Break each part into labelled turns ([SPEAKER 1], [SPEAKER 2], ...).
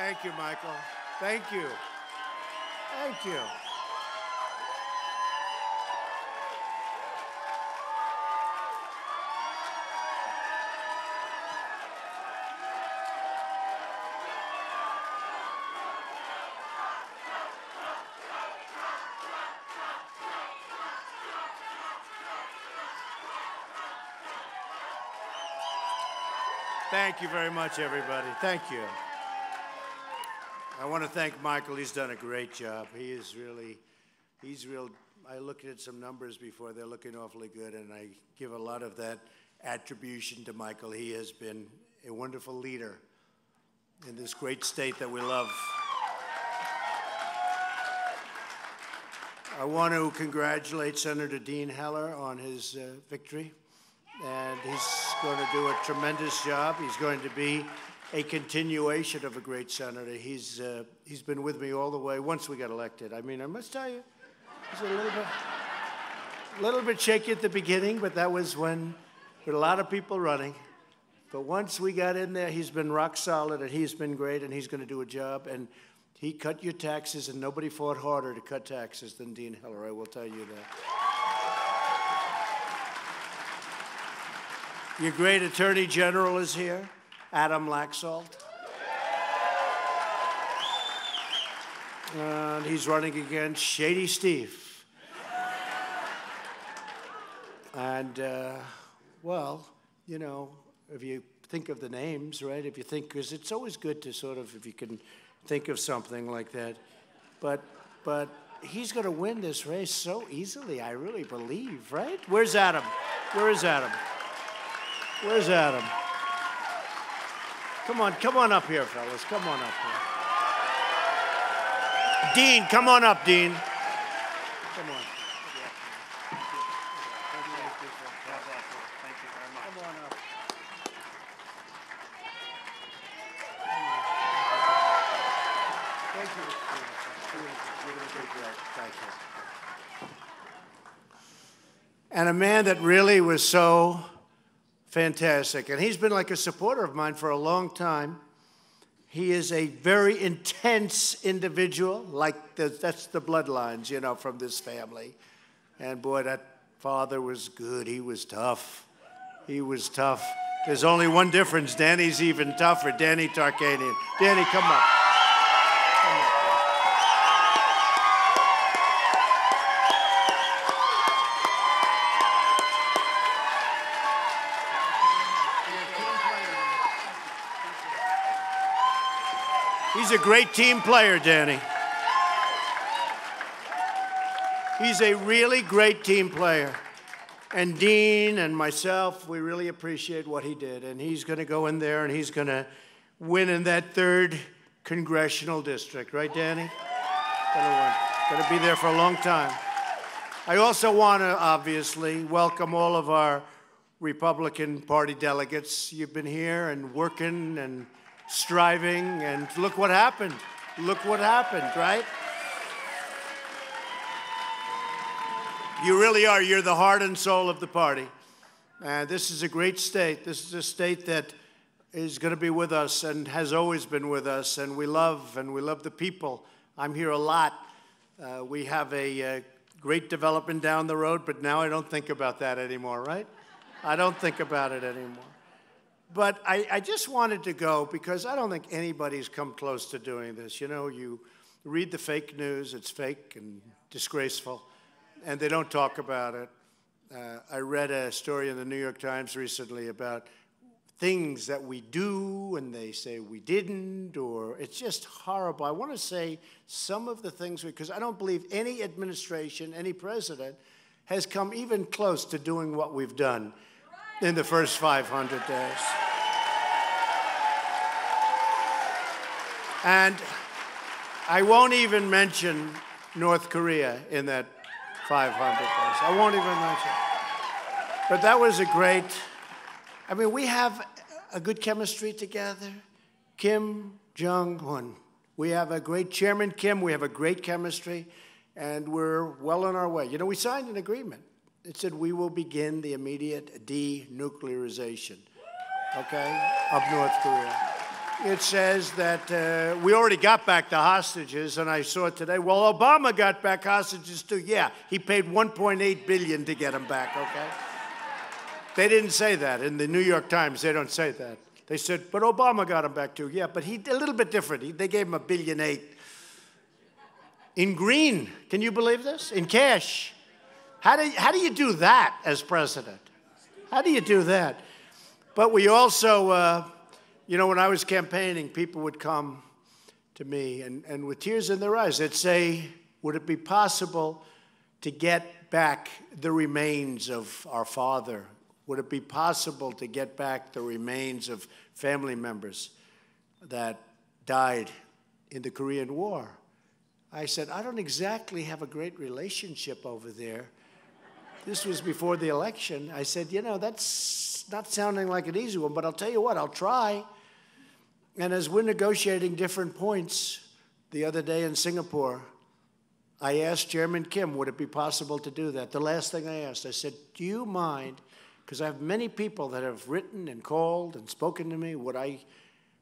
[SPEAKER 1] Thank you, Michael. Thank you. Thank you. Thank you very much, everybody. Thank you. I want to thank Michael. He's done a great job. He is really, I looked at some numbers before. They're looking awfully good, and I give a lot of that attribution to Michael. He has been a wonderful leader in this great state that we love. I want to congratulate Senator Dean Heller on his victory. And he's going to do a tremendous job. He's going to be a continuation of a great senator. He's been with me all the way once we got elected. I mean, I must tell you, he's a little bit shaky at the beginning, but that was when there were a lot of people running. But once we got in there, he's been rock solid, and he's been great, and he's going to do a job. And he cut your taxes, and nobody fought harder to cut taxes than Dean Heller, I will tell you that. Your great Attorney General is here, Adam Laxalt. And he's running against Shady Steve. And, well, you know, if you think of the names, right, if you think, because it's always good to sort of, if you can think of something like that. But he's going to win this race so easily, I really believe, right? Where's Adam? Where is Adam? Where's Adam? Come on up here, fellas. Come on up here. Dean, come on up, Dean. Come on.
[SPEAKER 2] Thank you very much.
[SPEAKER 1] Come on up. Thank you. Thank you. And a man that really was so fantastic. And he's been like a supporter of mine for a long time. He is a very intense individual, like that's the bloodlines, you know, from this family. And boy, that father was good. He was tough. He was tough. There's only one difference. Danny's even tougher. Danny Tarkanian. Danny, come up. He's a great team player, Danny. He's a really great team player. And Dean and myself, we really appreciate what he did. And he's going to go in there and he's going to win in that 3rd congressional district. Right, Danny? Going to be there for a long time. I also want to, obviously, welcome all of our Republican Party delegates. You've been here and working and striving, and look what happened. Look what happened, right? You really are. You're the heart and soul of the party. This is a great state. This is a state that is going to be with us and has always been with us, and we love the people. I'm here a lot. We have a great development down the road, but now I don't think about that anymore, right? I don't think about it anymore. But I just wanted to go because I don't think anybody's come close to doing this. You know, you read the fake news, it's fake and disgraceful, and they don't talk about it. I read a story in the New York Times recently about things that we do and they say we didn't, or it's just horrible. I want to say some of the things, because I don't believe any administration, any president has come even close to doing what we've done in the first 500 days. And I won't even mention North Korea in that 500 days. I won't even mention it. But that was a great, I mean, we have a good chemistry together. Kim Jong-un. We have a great Chairman Kim. We have a great chemistry, and we're well on our way. You know, we signed an agreement. It said we will begin the immediate denuclearization, okay, of North Korea. It says that we already got back the hostages, and I saw it today. Well, Obama got back hostages too. Yeah, he paid $1.8 billion to get them back, okay? They didn't say that. In the New York Times, they don't say that. They said, but Obama got them back too. Yeah, but he a little bit different. They gave him $1.8 billion. In green, can you believe this? In cash. How do you do that as president? How do you do that? But we also... you know, when I was campaigning, people would come to me and with tears in their eyes, they'd say, would it be possible to get back the remains of our father? Would it be possible to get back the remains of family members that died in the Korean War? I said, I don't exactly have a great relationship over there. This was before the election. I said, you know, that's not sounding like an easy one, but I'll tell you what, I'll try. And as we're negotiating different points the other day in Singapore, I asked Chairman Kim, would it be possible to do that? The last thing I asked, I said, do you mind, because I have many people that have written and called and spoken to me, would I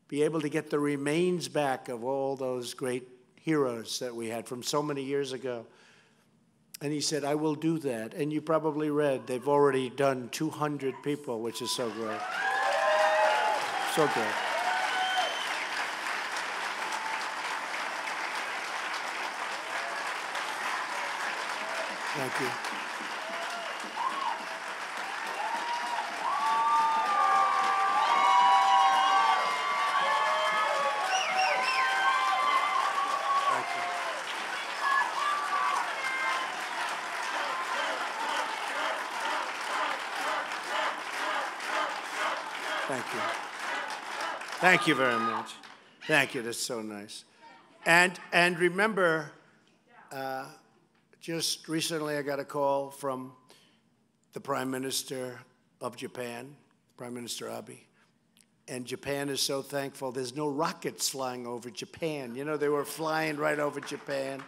[SPEAKER 1] be able to get the remains back of all those great heroes that we had from so many years ago? And he said, I will do that. And you probably read, they've already done 200 people, which is so great. So great. Thank you. Thank you. Thank you. Thank you very much. Thank you. That's so nice. And remember, just recently, I got a call from the Prime Minister of Japan, Prime Minister Abe, and Japan is so thankful. There's no rockets flying over Japan. You know, they were flying right over Japan,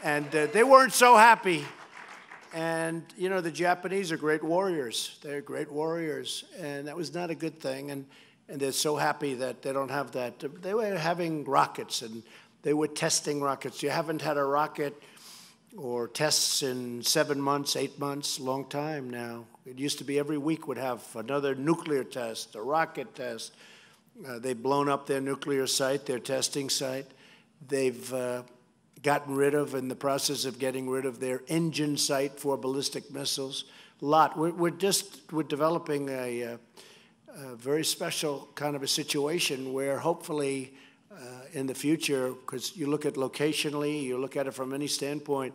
[SPEAKER 1] and they weren't so happy. And, you know, the Japanese are great warriors. They're great warriors, and that was not a good thing. And they're so happy that they don't have that. They were having rockets, and they were testing rockets. You haven't had a rocket or tests in 7 months, 8 months, long time now. It used to be every week would have another nuclear test, a rocket test. They've blown up their nuclear site, their testing site. They've gotten rid of, in the process of getting rid of, their engine site for ballistic missiles. A lot. We're developing a very special kind of a situation where hopefully in the future, because you look at locationally, you look at it from any standpoint,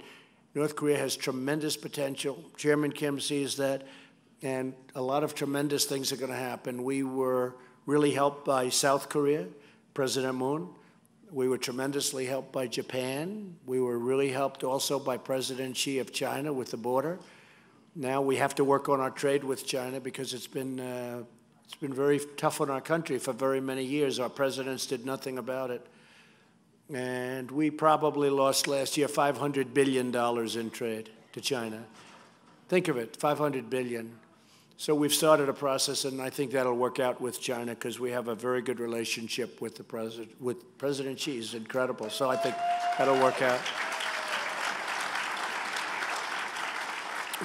[SPEAKER 1] North Korea has tremendous potential. Chairman Kim sees that, and a lot of tremendous things are going to happen. We were really helped by South Korea, President Moon. We were tremendously helped by Japan. We were really helped also by President Xi of China with the border. Now we have to work on our trade with China because it's been very tough on our country for very many years. Our presidents did nothing about it. And we probably lost last year $500 billion in trade to China. Think of it, $500 billion. So we've started a process, and I think that'll work out with China because we have a very good relationship with the president. With President Xi is incredible. So I think that'll work out.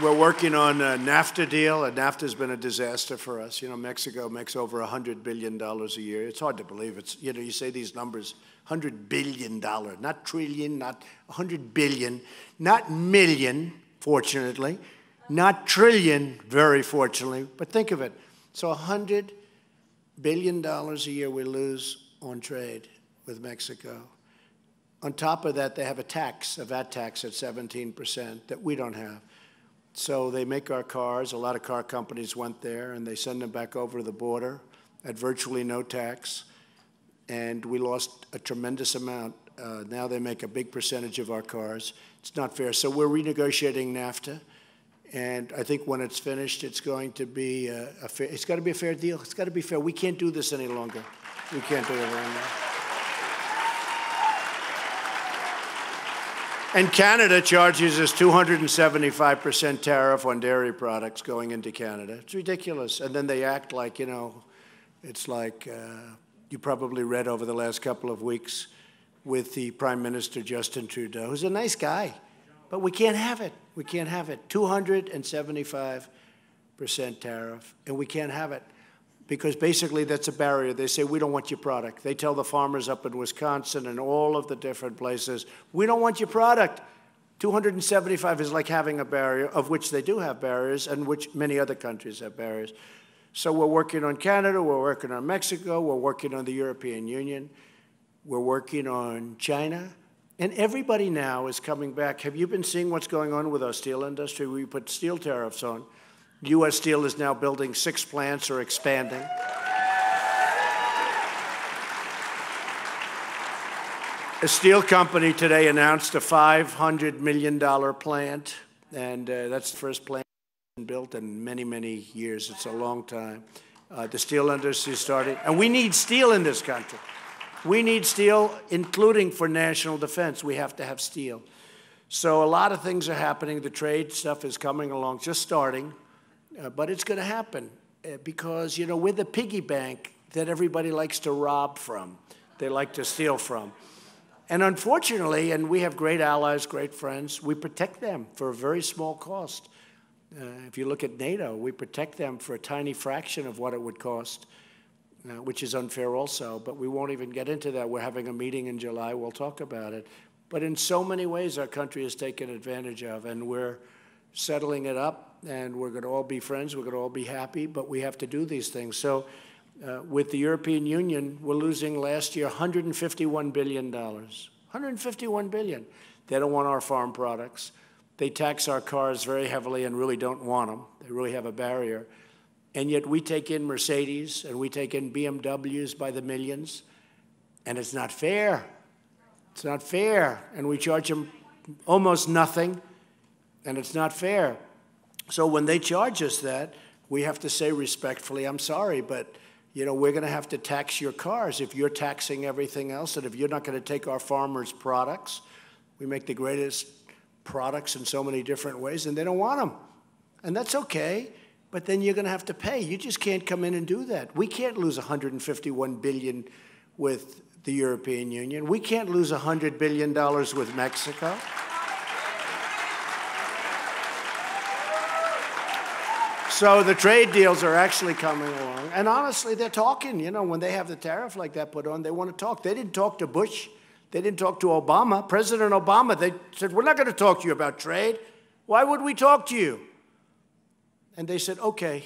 [SPEAKER 1] We're working on a NAFTA deal. And NAFTA's been a disaster for us. You know, Mexico makes over $100 billion a year. It's hard to believe. It's, you know, you say these numbers, $100 billion, not trillion, not $100 billion, not million, fortunately, not trillion, very fortunately. But think of it. So $100 billion a year we lose on trade with Mexico. On top of that, they have a tax, a VAT tax at 17% that we don't have. So they make our cars. A lot of car companies went there, and they send them back over the border at virtually no tax. And we lost a tremendous amount. Now they make a big percentage of our cars. It's not fair. So we're renegotiating NAFTA. And I think when it's finished, it's going to be a fair, it's got to be a fair deal. It's got to be fair. We can't do this any longer. We can't do it anymore. And Canada charges us 275% tariff on dairy products going into Canada. It's ridiculous. And then they act like, you know, it's like you probably read over the last couple of weeks with the Prime Minister, Justin Trudeau, who's a nice guy, but we can't have it. We can't have it. 275% tariff, and we can't have it because basically that's a barrier. They say, we don't want your product. They tell the farmers up in Wisconsin and all of the different places, we don't want your product. 275 is like having a barrier, of which they do have barriers, and which many other countries have barriers. So we're working on Canada, we're working on Mexico, we're working on the European Union, we're working on China, and everybody now is coming back. Have you been seeing what's going on with our steel industry? We put steel tariffs on. U.S. Steel is now building 6 plants or expanding. A steel company today announced a $500 million plant, and that's the first plant built in many, many years. It's a long time. The steel industry started, and we need steel in this country. We need steel, including for national defense. We have to have steel. So a lot of things are happening. The trade stuff is coming along, just starting, but it's going to happen because, you know, we're the piggy bank that everybody likes to rob from. They like to steal from. And unfortunately, and we have great allies, great friends, we protect them for a very small cost. If you look at NATO, we protect them for a tiny fraction of what it would cost, which is unfair also, but we won't even get into that. We're having a meeting in July. We'll talk about it. But in so many ways, our country is taken advantage of, and we're settling it up, and we're going to all be friends. We're going to all be happy, but we have to do these things. So with the European Union, we're losing last year $151 billion. $151 billion. They don't want our farm products. They tax our cars very heavily and really don't want them. They really have a barrier. And yet we take in Mercedes and we take in BMWs by the millions, and it's not fair. It's not fair. And we charge them almost nothing, and it's not fair. So when they charge us that, we have to say respectfully, I'm sorry, but you know, we're going to have to tax your cars if you're taxing everything else, and if you're not going to take our farmers' products. We make the greatest products in so many different ways, and they don't want them. And that's okay, but then you're going to have to pay. You just can't come in and do that. We can't lose $151 billion with the European Union. We can't lose $100 billion with Mexico. So the trade deals are actually coming along. And honestly, they're talking. You know, when they have the tariff like that put on, they want to talk. They didn't talk to Bush. They didn't talk to Obama. President Obama, they said, we're not going to talk to you about trade. Why would we talk to you? And they said, okay,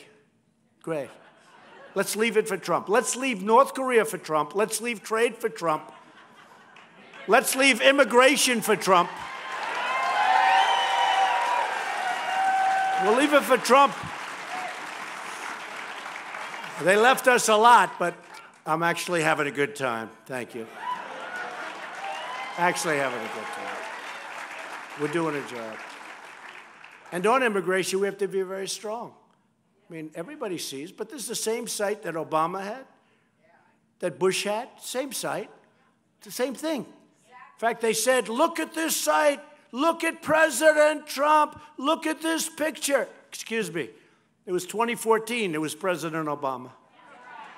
[SPEAKER 1] great. Let's leave it for Trump. Let's leave North Korea for Trump. Let's leave trade for Trump. Let's leave immigration for Trump. We'll leave it for Trump. They left us a lot, but I'm actually having a good time. Thank you. Actually having a good time. We're doing a job. And on immigration, we have to be very strong. I mean, everybody sees, but this is the same site that Obama had, that Bush had, same site, it's the same thing. In fact, they said, look at this site, look at President Trump, look at this picture. Excuse me, it was 2014, it was President Obama,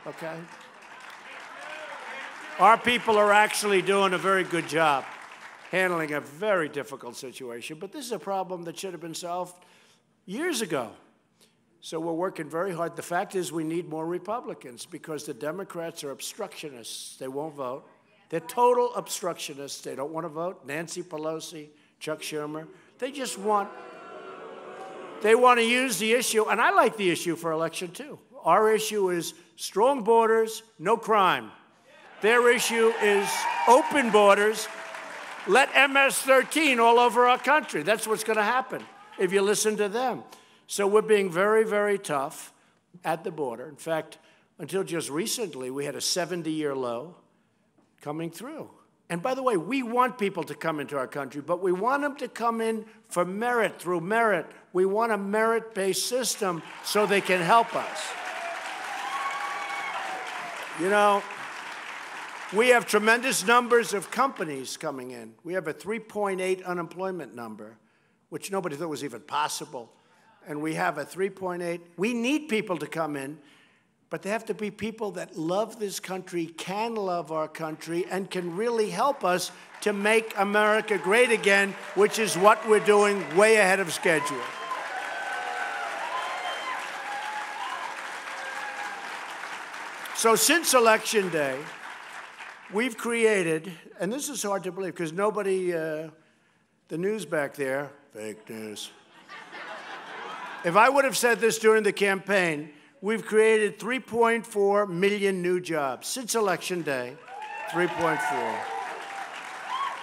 [SPEAKER 1] okay? Our people are actually doing a very good job handling a very difficult situation, but this is a problem that should have been solved years ago. So we're working very hard. The fact is we need more Republicans because the Democrats are obstructionists. They won't vote. They're total obstructionists. They don't want to vote. Nancy Pelosi, Chuck Schumer, they just want, they want to use the issue, and I like the issue for election too. Our issue is strong borders, no crime. Their issue is open borders. Let MS-13 all over our country. That's what's going to happen if you listen to them. So we're being very, very tough at the border. In fact, until just recently, we had a 70-year low coming through. And by the way, we want people to come into our country, but we want them to come in for merit, through merit. We want a merit-based system so they can help us. You know, we have tremendous numbers of companies coming in. We have a 3.8 unemployment number, which nobody thought was even possible. And we have a 3.8. We need people to come in, But they have to be people that love this country, can love our country, and can really help us to make America great again, which is what we're doing way ahead of schedule. So since Election Day, we've created, and this is hard to believe because nobody, the news back there, fake news. If I would have said this during the campaign, we've created 3.4 million new jobs since Election Day, 3.4.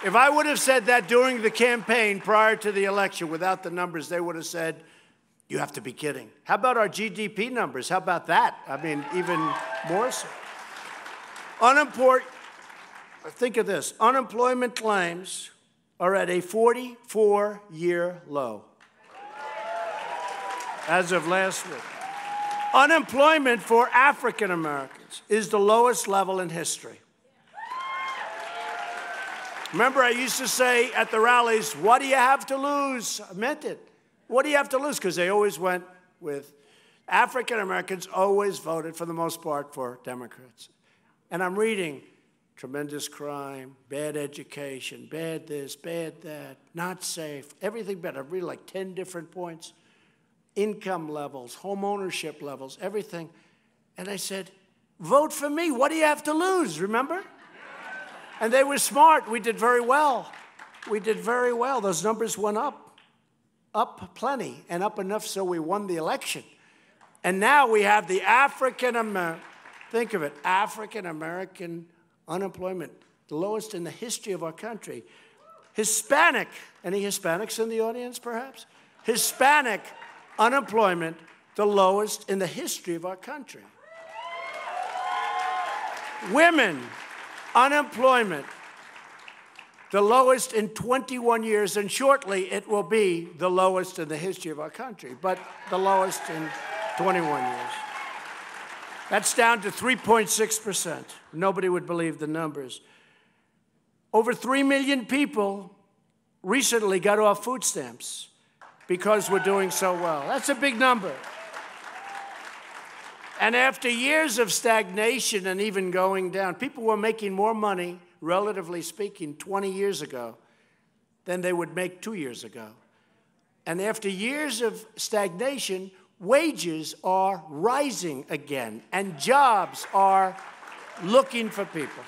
[SPEAKER 1] If I would have said that during the campaign prior to the election without the numbers, they would have said, you have to be kidding. How about our GDP numbers? How about that? I mean, even more so. Think of this. Unemployment claims are at a 44-year low as of last week. Unemployment for African Americans is the lowest level in history. Remember, I used to say at the rallies, what do you have to lose? I meant it. What do you have to lose? Because they always went with African Americans, always voted, for the most part, for Democrats. And I'm reading tremendous crime, bad education, bad this, bad that, not safe, everything bad. I read like 10 different points. Income levels, home ownership levels, everything. And I said, vote for me. What do you have to lose? Remember? And they were smart. We did very well. We did very well. Those numbers went up plenty, and up enough so we won the election. And now we have the African-American, think of it, African-American unemployment, the lowest in the history of our country. Hispanic, any Hispanics in the audience, perhaps? Hispanic unemployment, the lowest in the history of our country. Women, unemployment, the lowest in 21 years, and shortly it will be the lowest in the history of our country, but the lowest in 21 years. That's down to 3.6%. Nobody would believe the numbers. Over 3 million people recently got off food stamps because we're doing so well. That's a big number. And after years of stagnation and even going down, people were making more money, relatively speaking, 20 years ago than they would make 2 years ago. And after years of stagnation, wages are rising again, and jobs are looking for people.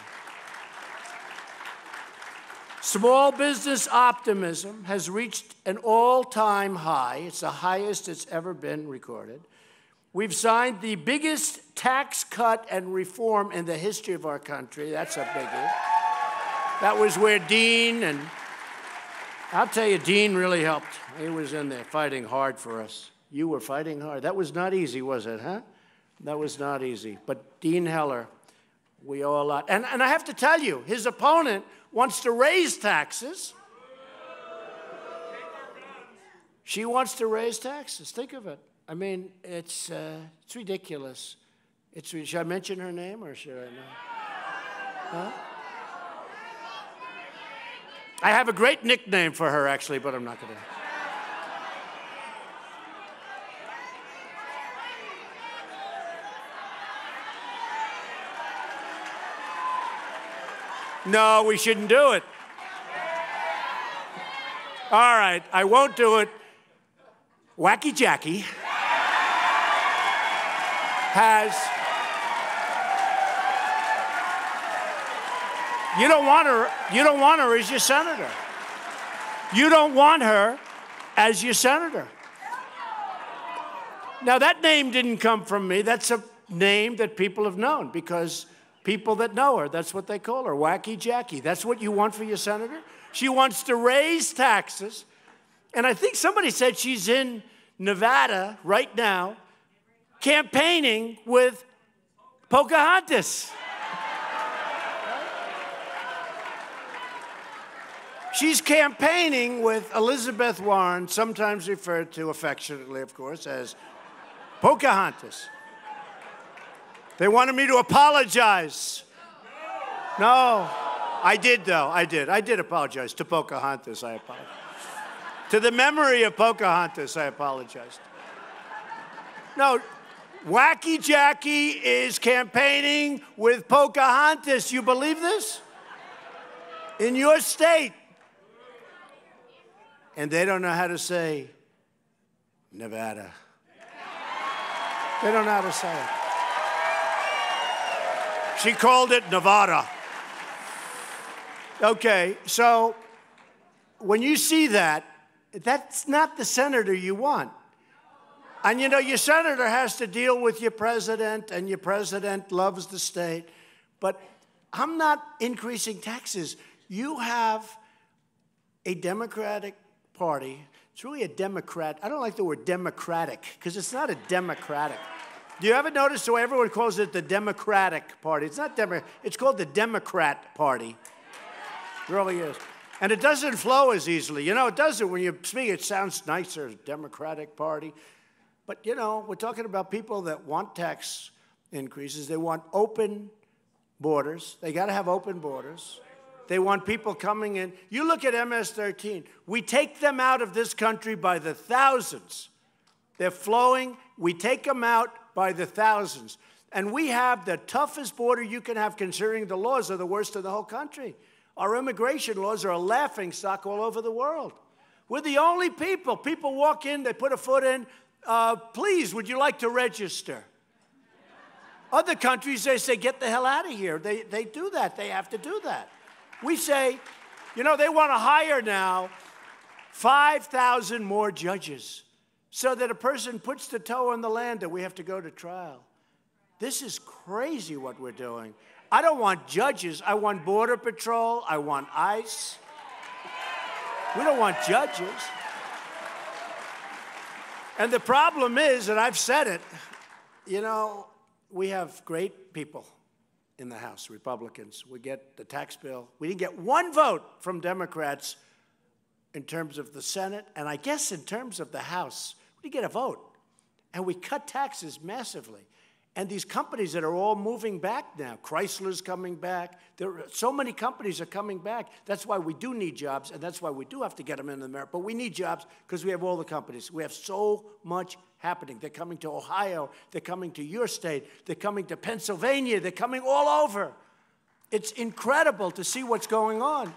[SPEAKER 1] Small business optimism has reached an all-time high. It's the highest it's ever been recorded. We've signed the biggest tax cut and reform in the history of our country. That's a biggie. That was where Dean, and I'll tell you, Dean really helped. He was in there fighting hard for us. You were fighting hard. That was not easy, was it, huh? That was not easy. But Dean Heller, we owe a lot. And I have to tell you, his opponent wants to raise taxes. She wants to raise taxes. Think of it. I mean, it's ridiculous. Should I mention her name or should I not? Huh? I have a great nickname for her, actually, but I'm not going to. No, we shouldn't do it. All right, I won't do it. Wacky Jackie has... You don't want her as your senator. You don't want her as your senator. Now, that name didn't come from me. That's a name that people have known because people that know her, that's what they call her, Wacky Jackie. That's what you want for your senator? She wants to raise taxes. And I think somebody said she's in Nevada right now campaigning with Pocahontas. She's campaigning with Elizabeth Warren, sometimes referred to affectionately, of course, as Pocahontas. They wanted me to apologize. No, I did, though. I did apologize to Pocahontas. I apologize. To the memory of Pocahontas, I apologized. No, Wacky Jackie is campaigning with Pocahontas. You believe this? In your state. And they don't know how to say Nevada. They don't know how to say it. She called it Nevada. Okay, so when you see that, that's not the senator you want. And you know, your senator has to deal with your president, and your president loves the state. But I'm not increasing taxes. You have a Democratic Party. It's really a Democrat. I don't like the word democratic, because it's not a democratic. Do you ever notice the way everyone calls it the Democratic Party? It's not Democrat. It's called the Democrat Party. It really is. And it doesn't flow as easily. You know, it doesn't. When you speak, it sounds nicer, Democratic Party. But, you know, we're talking about people that want tax increases. They want open borders. They got to have open borders. They want people coming in. You look at MS-13. We take them out of this country by the thousands. They're flowing. We take them out by the thousands. And we have the toughest border you can have, considering the laws are the worst in the whole country. Our immigration laws are a laughingstock all over the world. We're the only people. People walk in, they put a foot in. Please, would you like to register? Other countries, they say, get the hell out of here. They do that. They have to do that. We say, you know, they want to hire now 5,000 more judges so that a person puts the toe on the land and we have to go to trial. This is crazy what we're doing. I don't want judges. I want Border Patrol. I want ICE. We don't want judges. And the problem is, and I've said it, you know, we have great people in the House, Republicans. We get the tax bill. We didn't get one vote from Democrats in terms of the Senate, and I guess in terms of the House. We didn't get a vote. And we cut taxes massively. And these companies that are all moving back now, Chrysler's coming back. So many companies are coming back. That's why we do need jobs, and that's why we do have to get them into America. But we need jobs because we have all the companies. We have so much happening. They're coming to Ohio. They're coming to your state. They're coming to Pennsylvania. They're coming all over. It's incredible to see what's going on.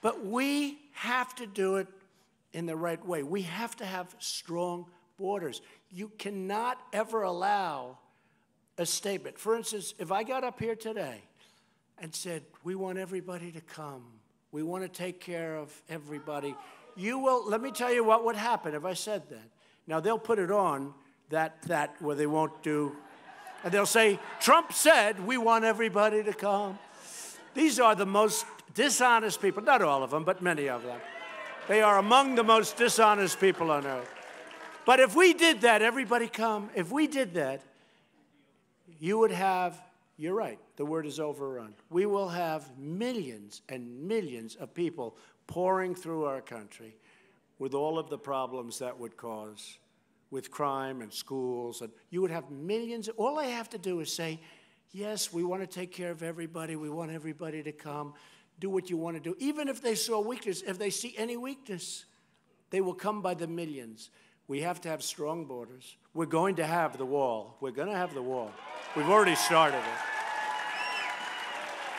[SPEAKER 1] But we have to do it in the right way. We have to have strong borders. You cannot ever allow a statement. For instance, if I got up here today and said, we want everybody to come, we want to take care of everybody, you will, let me tell you what would happen if I said that. Now, they'll put it on that where they won't do, and they'll say, Trump said we want everybody to come. These are the most dishonest people, not all of them, but many of them. They are among the most dishonest people on earth. But if we did that, everybody come, if we did that, you would have, you're right, the word is overrun. We will have millions and millions of people pouring through our country with all of the problems that would cause, with crime and schools. And you would have millions. All I have to do is say, yes, we want to take care of everybody. We want everybody to come. Do what you want to do. Even if they saw weakness, if they see any weakness, they will come by the millions. We have to have strong borders. We're going to have the wall. We're going to have the wall. We've already started it.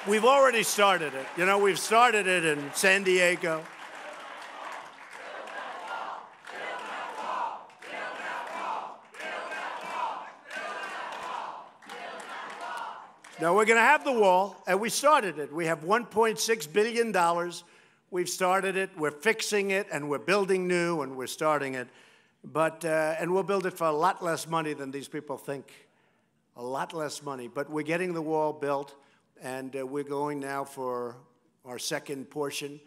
[SPEAKER 1] We've already started it. You know, we've started it in San Diego. Now, we're going to have the wall, and we started it. We have $1.6 billion. We've started it. We're fixing it, and we're building new, and we're starting it. But, and we'll build it for a lot less money than these people think. A lot less money. But we're getting the wall built, and we're going now for our second portion.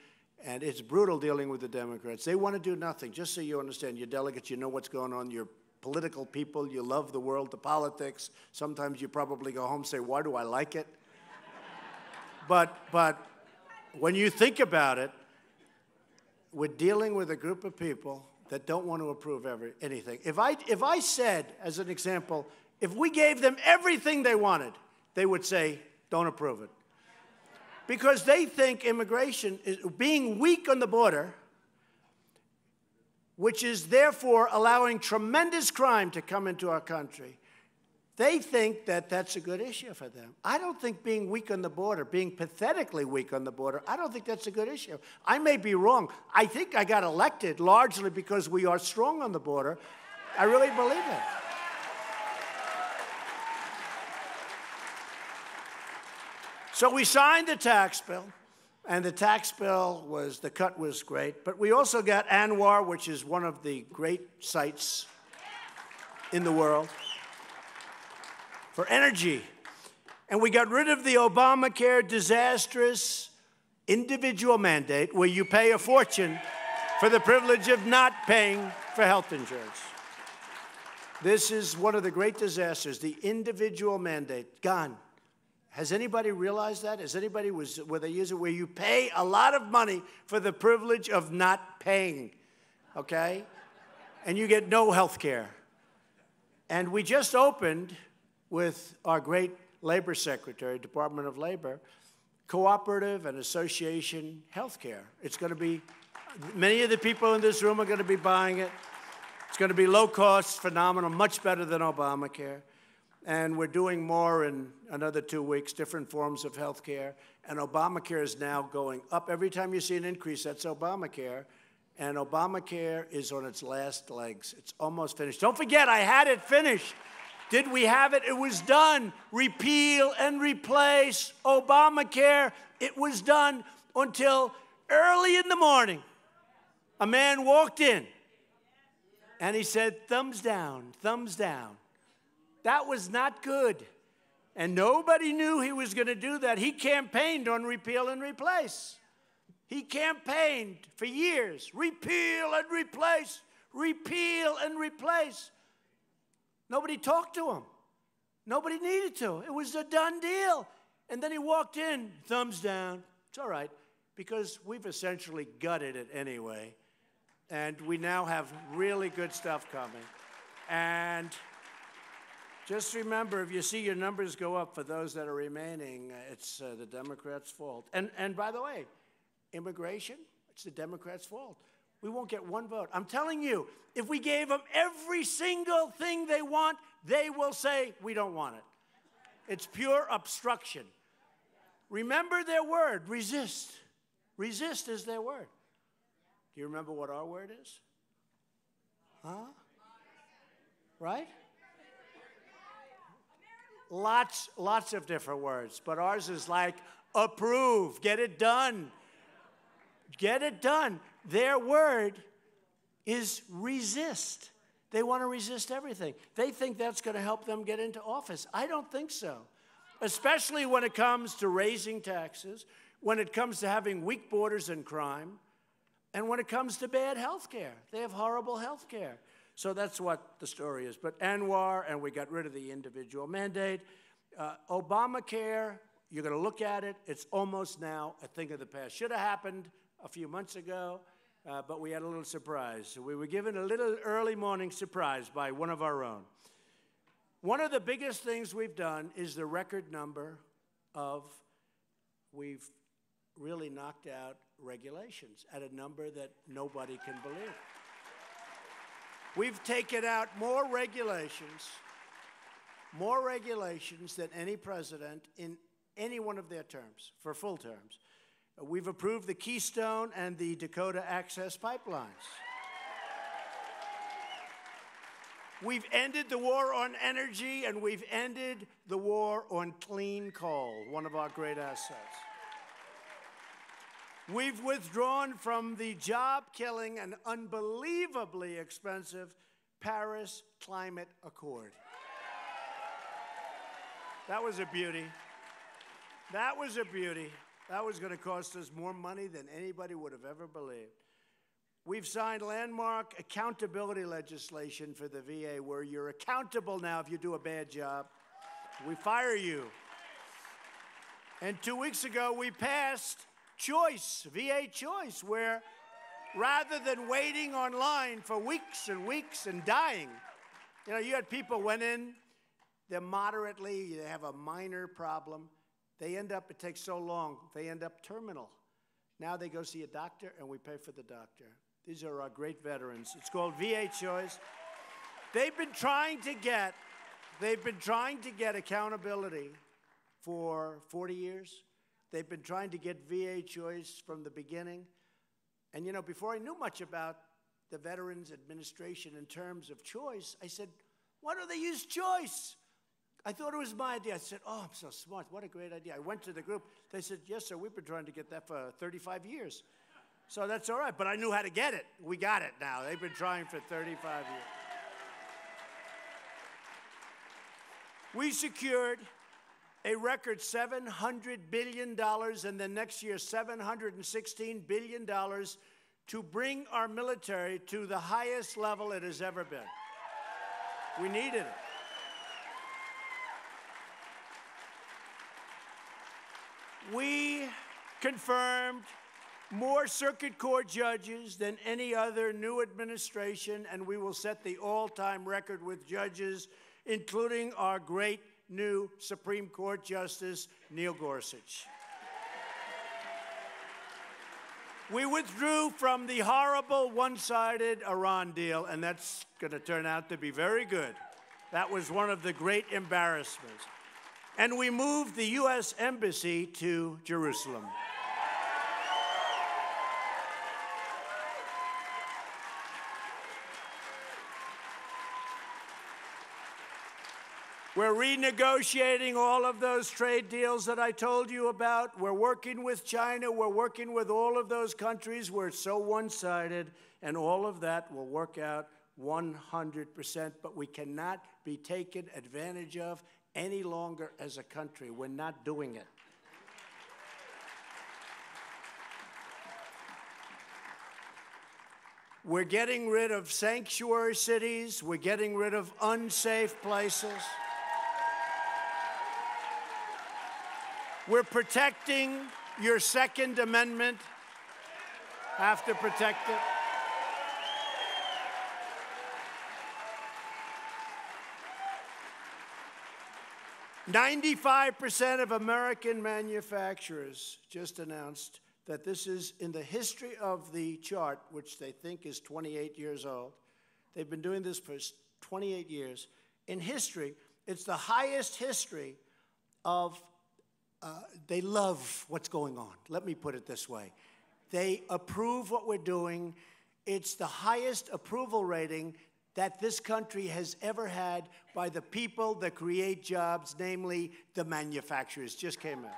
[SPEAKER 1] And it's brutal dealing with the Democrats. They want to do nothing. Just so you understand, your delegates, you know what's going on. You're political people. You love the world, the politics. Sometimes you probably go home and say, why do I like it? But when you think about it, we're dealing with a group of people that don't want to approve anything. If I said, as an example, if we gave them everything they wanted, they would say, don't approve it. Because they think immigration is being weak on the border which is therefore allowing tremendous crime to come into our country, they think that that's a good issue for them. I don't think being weak on the border, being pathetically weak on the border, I don't think that's a good issue. I may be wrong. I think I got elected largely because we are strong on the border. I really believe it. So we signed the tax bill, and the tax bill was, the cut was great, but we also got ANWR, which is one of the great sites in the world for energy. And we got rid of the Obamacare disastrous individual mandate where you pay a fortune for the privilege of not paying for health insurance. This is one of the great disasters, the individual mandate, gone. Has anybody realized that? Has anybody, where they use it, where you pay a lot of money for the privilege of not paying, okay? And you get no health care. And we just opened with our great labor secretary, Department of Labor, cooperative and association health care. It's going to be, many of the people in this room are going to be buying it. It's going to be low cost, phenomenal, much better than Obamacare. And we're doing more in another 2 weeks, different forms of health care. And Obamacare is now going up. Every time you see an increase, that's Obamacare. And Obamacare is on its last legs. It's almost finished. Don't forget, I had it finished. Did we have it? It was done. Repeal and replace Obamacare. It was done until early in the morning. A man walked in, and he said, thumbs down, thumbs down. That was not good. And nobody knew he was going to do that. He campaigned on repeal and replace. He campaigned for years. Repeal and replace. Repeal and replace. Nobody talked to him. Nobody needed to. It was a done deal. And then he walked in, thumbs down. It's all right, because we've essentially gutted it anyway. And we now have really good stuff coming. And just remember, if you see your numbers go up for those that are remaining, it's the Democrats' fault. And by the way, immigration, it's the Democrats' fault. We won't get one vote. I'm telling you, if we gave them every single thing they want, they will say, we don't want it. It's pure obstruction. Remember their word, resist. Resist is their word. Do you remember what our word is? Huh? Right? Lots of different words, but ours is like approve, get it done. Get it done. Their word is resist. They want to resist everything. They think that's going to help them get into office. I don't think so, especially when it comes to raising taxes, when it comes to having weak borders and crime, and when it comes to bad health care. They have horrible health care. So that's what the story is. But ANWR, and we got rid of the individual mandate. Obamacare, you're going to look at it. It's almost now a thing of the past. Should have happened a few months ago, but we had a little surprise. So we were given a little early morning surprise by one of our own. One of the biggest things we've done is the record number of, we've really knocked out regulations at a number that nobody can believe. We've taken out more regulations than any president in any one of their terms, for full terms. We've approved the Keystone and the Dakota Access pipelines. We've ended the war on energy, and we've ended the war on clean coal, one of our great assets. We've withdrawn from the job-killing and unbelievably expensive Paris Climate Accord. That was a beauty. That was a beauty. That was going to cost us more money than anybody would have ever believed. We've signed landmark accountability legislation for the VA, where you're accountable now if you do a bad job. We fire you. And 2 weeks ago, we passed Choice, VA Choice, where rather than waiting online for weeks and weeks and dying, you had people went in, they're moderately, they have a minor problem. They end up, it takes so long, they end up terminal. Now they go see a doctor, and we pay for the doctor. These are our great veterans. It's called VA Choice. They've been trying to get accountability for 40 years. They've been trying to get VA Choice from the beginning. And, you know, before I knew much about the Veterans Administration in terms of choice, I said, why don't they use choice? I thought it was my idea. I said, oh, I'm so smart. What a great idea. I went to the group. They said, yes, sir, we've been trying to get that for 35 years. So that's all right. But I knew how to get it. We got it now. They've been trying for 35 years. We secured a record $700 billion, and then next year $716 billion to bring our military to the highest level it has ever been. We needed it. We confirmed more circuit court judges than any other new administration, and we will set the all-time record with judges, including our great new Supreme Court Justice, Neil Gorsuch. We withdrew from the horrible one-sided Iran deal, and that's going to turn out to be very good. That was one of the great embarrassments. And we moved the U.S. Embassy to Jerusalem. We're renegotiating all of those trade deals that I told you about. We're working with China. We're working with all of those countries where it's so one-sided, and all of that will work out 100%, but we cannot be taken advantage of any longer as a country. We're not doing it. We're getting rid of sanctuary cities. We're getting rid of unsafe places. We're protecting your Second Amendment. Have to protect it. "95% of American manufacturers just announced that this is in the history of the chart, which they think is 28 years old. They've been doing this for 28 years. In history, it's the highest history of they love what's going on. Let me put it this way. They approve what we're doing. It's the highest approval rating that this country has ever had by the people that create jobs, namely the manufacturers. Just came out.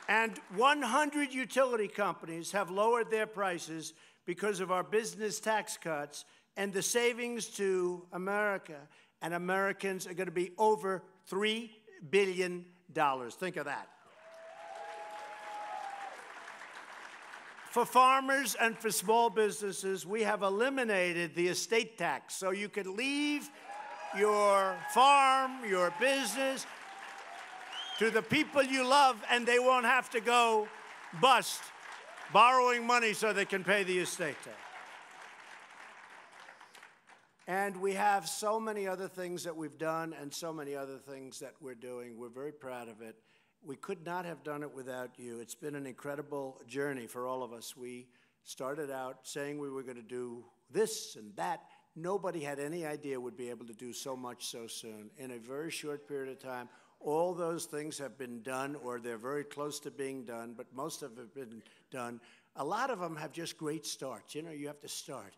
[SPEAKER 1] And 100 utility companies have lowered their prices because of our business tax cuts, and the savings to America and Americans are going to be over $3 billion. Think of that. For farmers and for small businesses, we have eliminated the estate tax, so you can leave your farm, your business, to the people you love, and they won't have to go bust borrowing money so they can pay the estate tax. And we have so many other things that we've done and so many other things that we're doing. We're very proud of it. We could not have done it without you. It's been an incredible journey for all of us. We started out saying we were going to do this and that. Nobody had any idea we'd be able to do so much so soon. In a very short period of time, all those things have been done, or they're very close to being done, but most of them have been done. A lot of them have just great starts. You know, you have to start.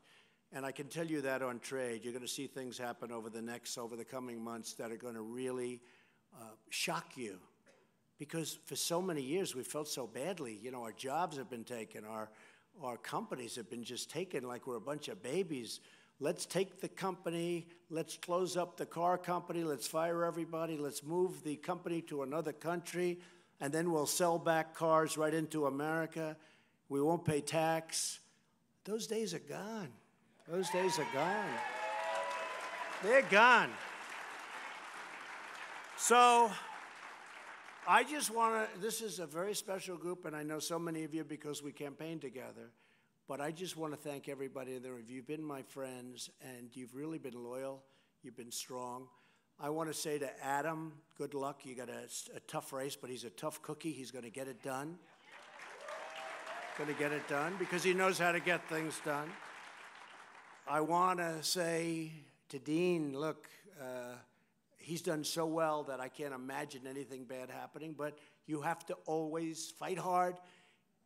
[SPEAKER 1] And I can tell you that on trade. You're going to see things happen over the coming months that are going to really shock you. Because for so many years, we felt so badly. You know, our jobs have been taken. Our companies have been just taken like we're a bunch of babies. Let's take the company. Let's close up the car company. Let's fire everybody. Let's move the company to another country. And then we'll sell back cars right into America. We won't pay tax. Those days are gone. Those days are gone. They're gone. So I just want to, this is a very special group, and I know so many of you because we campaigned together, but I just want to thank everybody there. You've been my friends, and you've really been loyal. You've been strong. I want to say to Adam, good luck. You got a tough race, but he's a tough cookie. He's going to get it done. Going to get it done because he knows how to get things done. I want to say to Dean, look, he's done so well that I can't imagine anything bad happening, but you have to always fight hard.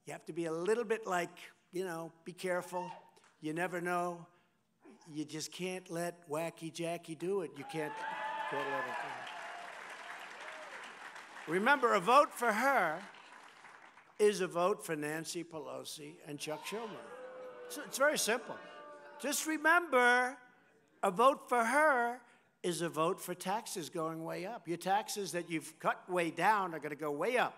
[SPEAKER 1] You have to be a little bit like, be careful. You never know. You just can't let Wacky Jackie do it. You can't let it do it. Remember, a vote for her is a vote for Nancy Pelosi and Chuck Schumer. It's very simple. Just remember, a vote for her is a vote for taxes going way up. Your taxes that you've cut way down are going to go way up.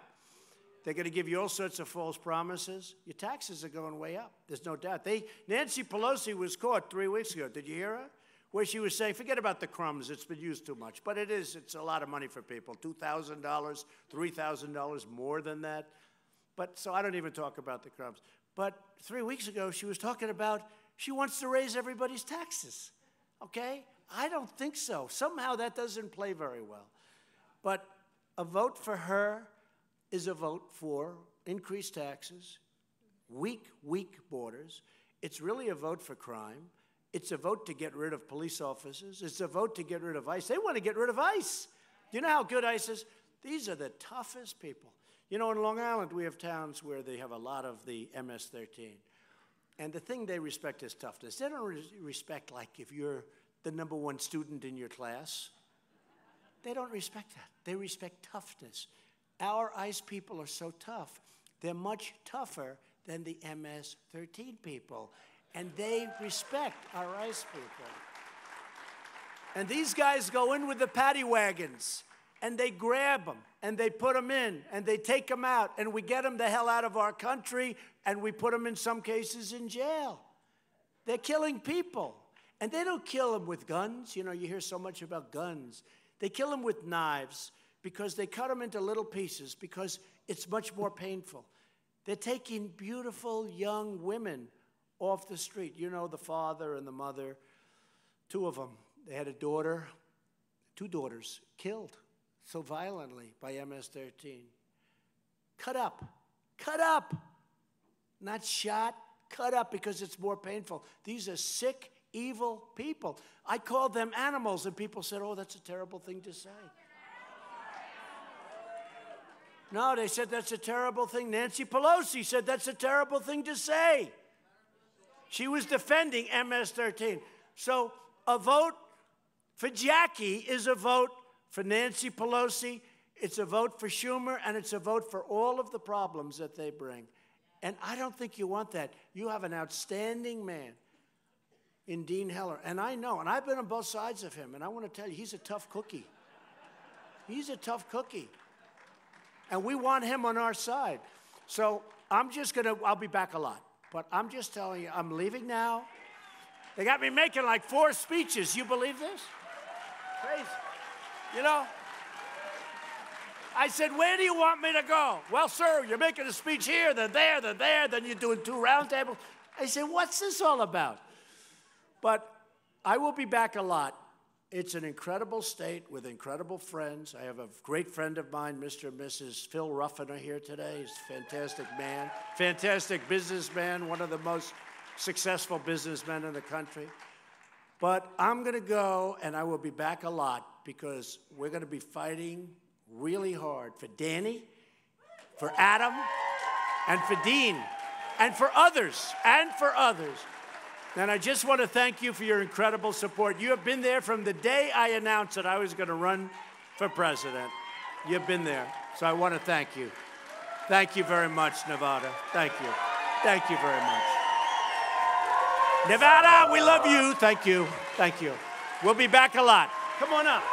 [SPEAKER 1] They're going to give you all sorts of false promises. Your taxes are going way up. There's no doubt. Nancy Pelosi was caught 3 weeks ago. Did you hear her? Where she was saying, forget about the crumbs. It's been used too much. But it's a lot of money for people. $2,000, $3,000, more than that. But so I don't even talk about the crumbs. But 3 weeks ago, she was talking about she wants to raise everybody's taxes. Okay? I don't think so. Somehow that doesn't play very well. But a vote for her is a vote for increased taxes, weak borders. It's really a vote for crime. It's a vote to get rid of police officers. It's a vote to get rid of ICE. They want to get rid of ICE. Do you know how good ICE is? These are the toughest people. In Long Island, we have towns where they have a lot of the MS-13. And the thing they respect is toughness. They don't respect, like, if you're the #1 student in your class. They don't respect that. They respect toughness. Our ICE people are so tough. They're much tougher than the MS-13 people. And they respect our ICE people. And these guys go in with the paddy wagons, and they grab them, and they put them in, and they take them out, and we get them the hell out of our country, and we put them in some cases in jail. They're killing people. And they don't kill them with guns. You hear so much about guns. They kill them with knives because they cut them into little pieces because it's much more painful. They're taking beautiful young women off the street. The father and the mother, 2 of them. They had a daughter, 2 daughters, killed so violently by MS-13. Cut up. Not shot, cut up because it's more painful. These are sick, evil people. I called them animals, and people said, oh, that's a terrible thing to say. No, they said that's a terrible thing. Nancy Pelosi said that's a terrible thing to say. She was defending MS-13. So a vote for Jackie is a vote for Nancy Pelosi. It's a vote for Schumer, and it's a vote for all of the problems that they bring. And I don't think you want that. You have an outstanding man in Dean Heller. And I know, and I've been on both sides of him, and I want to tell you, he's a tough cookie. He's a tough cookie. And we want him on our side. So I'll be back a lot. But I'm just telling you, I'm leaving now. They got me making like 4 speeches. You believe this? Crazy. I said, where do you want me to go? Well, sir, you're making a speech here, then there, then you're doing 2 roundtables. I said, what's this all about? But I will be back a lot. It's an incredible state with incredible friends. I have a great friend of mine, Mr. and Mrs. Phil Ruffin, are here today. He's a fantastic man, fantastic businessman, one of the most successful businessmen in the country. But I'm going to go, and I will be back a lot because we're going to be fighting really hard for Danny, for Adam, and for Dean, and for others, And I just want to thank you for your incredible support. You have been there from the day I announced that I was going to run for president. You've been there, so I want to thank you. Thank you very much, Nevada. Thank you. Thank you very much. Nevada, we love you. Thank you. Thank you. We'll be back a lot. Come on up.